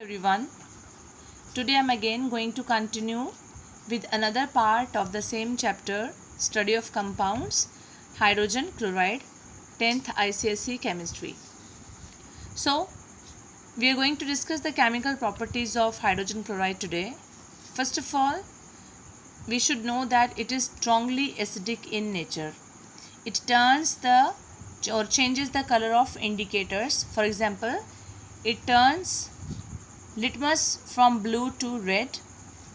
Everyone, today I am again going to continue with another part of the same chapter, Study of Compounds, Hydrogen Chloride, 10th ICSE Chemistry. So, we are going to discuss the chemical properties of hydrogen chloride today. First of all, we should know that it is strongly acidic in nature. It changes the color of indicators. For example, it turns litmus from blue to red,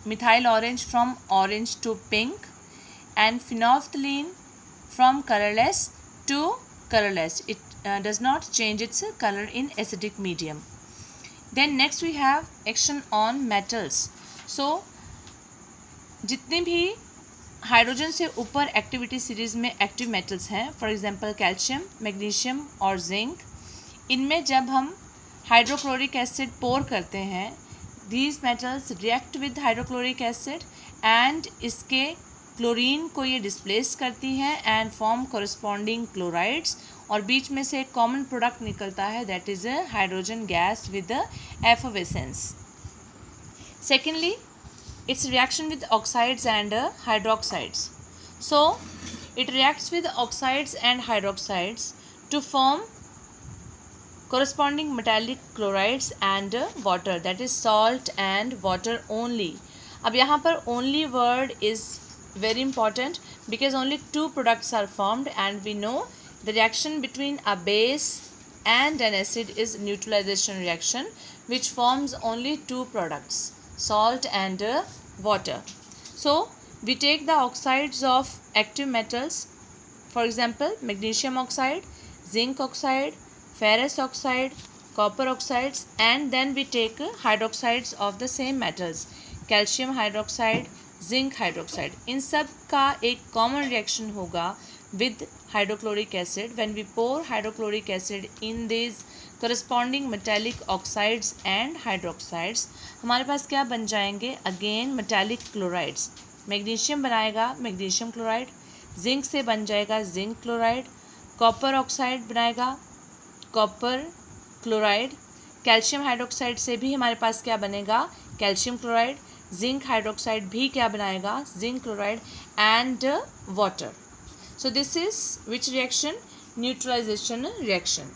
methyl orange from orange to pink, and phenolphthalein from colorless to colorless. It does not change its color in acidic medium. Then next we have action on metals. So जितने भी hydrogen से ऊपर activity series में active metals हैं, for example calcium, magnesium और zinc, इनमें जब हम हाइड्रोक्लोरिक एसिड पोर करते हैं, these metals react with hydrochloric acid and इसके क्लोरीन को ये डिस्प्लेस करती हैं एंड फॉर्म कोरस्पॉन्डिंग क्लोराइड्स, और बीच में से एक कॉमन प्रोडक्ट निकलता है that is a hydrogen gas with effervescence. Secondly, its reaction with oxides and hydroxides. So it reacts with oxides and hydroxides to form corresponding metallic chlorides and water, that is salt and water only. अब यहाँ पर only word is very important because only two products are formed and we know the reaction between a base and an acid is neutralization reaction which forms only two products, salt and water. So we take the oxides of active metals, for example magnesium oxide, zinc oxide, ferrous oxide, copper oxides, and then we take hydroxides of the same metals, calcium hydroxide, zinc hydroxide. इन सब का एक common reaction होगा with hydrochloric acid. When we pour hydrochloric acid in these corresponding metallic oxides and hydroxides, हमारे पास क्या बन जाएंगे? Again metallic chlorides. Magnesium बनाएगा magnesium chloride, zinc से बन जाएगा जिंक क्लोराइड, कॉपर ऑक्साइड बनाएगा कॉपर क्लोराइड, कैल्शियम हाइड्रोक्साइड से भी हमारे पास क्या बनेगा? कैल्शियम क्लोराइड, जिंक हाइड्रोक्साइड भी क्या बनाएगा? Zinc chloride and water. So this is which reaction? Neutralization reaction.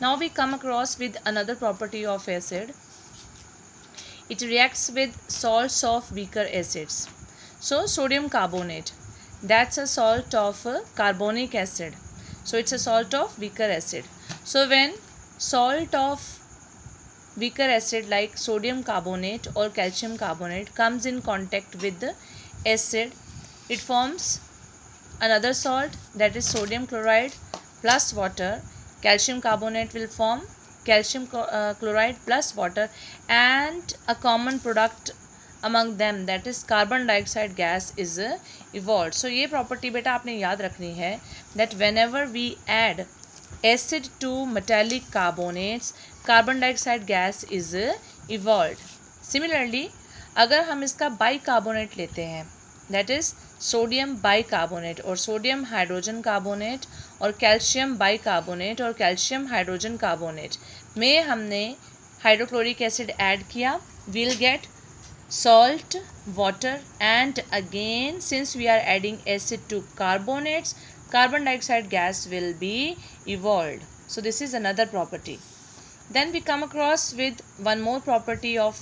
Now we come across with another property of acid. It reacts with salts of weaker acids. So sodium carbonate, that's a salt of carbonic acid. So it's a salt of weaker acid. So when salt of weaker acid like sodium carbonate or calcium carbonate comes in contact with the acid, it forms another salt, that is sodium chloride plus water. Calcium carbonate will form calcium chloride plus water and a common product among them, that is carbon dioxide gas is evolved. So ये property बेटा आपने याद रखनी है that whenever we add acid to metallic carbonates, carbon dioxide gas is evolved. Similarly, अगर हम इसका bicarbonate लेते हैं, that is सोडियम बाइकार्बोनेट और सोडियम हाइड्रोजन कार्बोनेट और कैल्शियम बाइकार्बोनेट और कैल्शियम हाइड्रोजन कार्बोनेट में हमने हाइड्रोक्लोरिक एसिड ऐड किया, we'll get salt, water, and again since we are adding acid to carbonates, carbon dioxide gas will be evolved. So this is another property. Then we come across with one more property of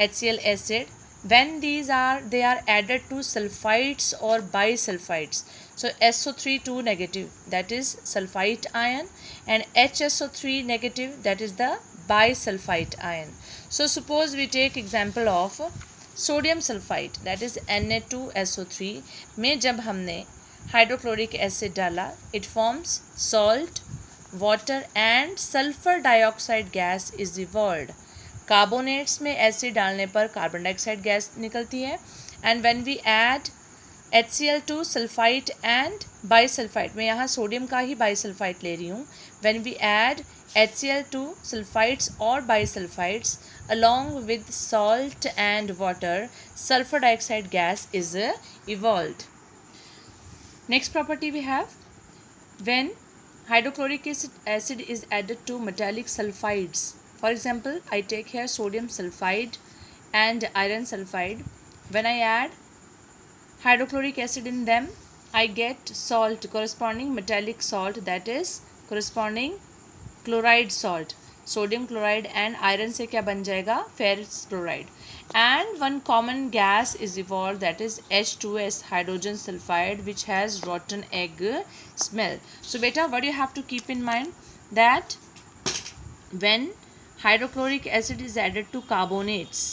HCl acid. When they are added to sulfites or bisulfites, so SO3 2 negative, that is sulfite ion, and HSO3 negative, that is the bisulfite ion. So suppose we take example of sodium sulfite, that is Na2SO3 में जब हमने hydrochloric acid डाला, it forms salt, water and sulfur dioxide gas is evolved. Carbonates में acid डालने पर carbon dioxide gas निकलती है and when we add HCl to sulphite and bisulphite, मैं यहाँ सोडियम का ही बाइसल्फाइट ले रही हूँ, when we add HCl to sulphites और bisulphites along with salt and water, sulfur dioxide gas is evolved. Next property we have, when hydrochloric acid is added to metallic sulfides, For example, I take here sodium sulfide and iron sulfide. When I add hydrochloric acid in them, I get salt corresponding metallic salt, that is corresponding chloride salt. Sodium chloride and iron से क्या बन जाएगा? Ferrous chloride. And one common gas is evolve, that is H2S, hydrogen sulphide, which has rotten egg smell. So बेटा, what you have to keep in mind that when hydrochloric acid is added to carbonates,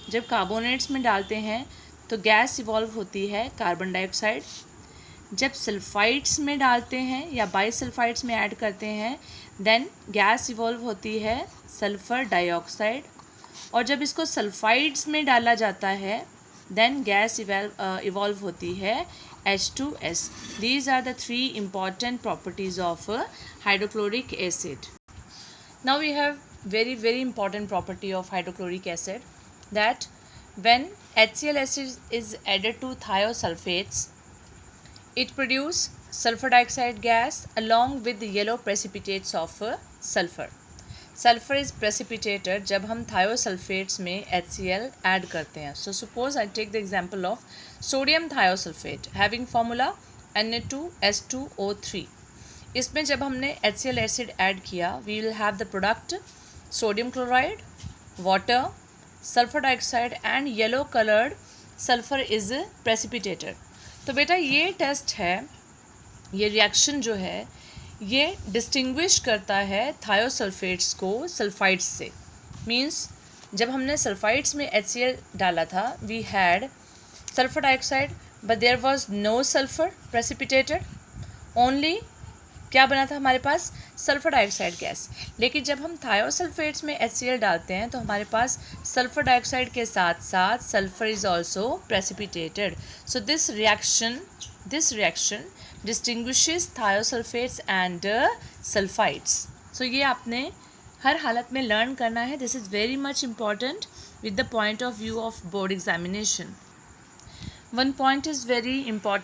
जब carbonates में डालते हैं तो gas evolve होती है carbon dioxide. जब sulphides में डालते हैं या बाइसल्फाइड्स में ऐड करते हैं, देन गैस इवॉल्व होती है सल्फ़र डाइऑक्साइड. और जब इसको सल्फाइड्स में डाला जाता है, देन गैस इवॉल्व होती है H2S. These are the 3 important properties of hydrochloric acid. Now we have very important property of hydrochloric acid, that when HCl acid is added to thiosulfates, it produces sulfur dioxide gas along with the yellow precipitates of sulfur. Sulfur is precipitated जब हम thiosulfates में HCl add करते हैं. So suppose I take the example of sodium thiosulfate having formula Na2S2O3. इसमें जब हमने HCl acid add किया, we will have the product sodium chloride, water, sulfur dioxide and yellow colored sulfur is precipitated. तो बेटा ये test है, ये reaction जो है, ये डिस्टिंग्विश करता है थायोसल्फेट्स को सल्फाइड्स से. मींस जब हमने सल्फाइड्स में HCl डाला था, we had sulphur dioxide but there was no sulphur precipitated, only क्या बना था हमारे पास? Sulphur dioxide gas. लेकिन जब हम थायोसल्फेट्स में HCl डालते हैं तो हमारे पास सल्फर डाइऑक्साइड के साथ साथ sulphur is also precipitated. So this reaction distinguishes thiosulphates and sulphides. So ये आपने हर हालत में लर्न करना है. This is very much important with the point of view of board examination. One point is very important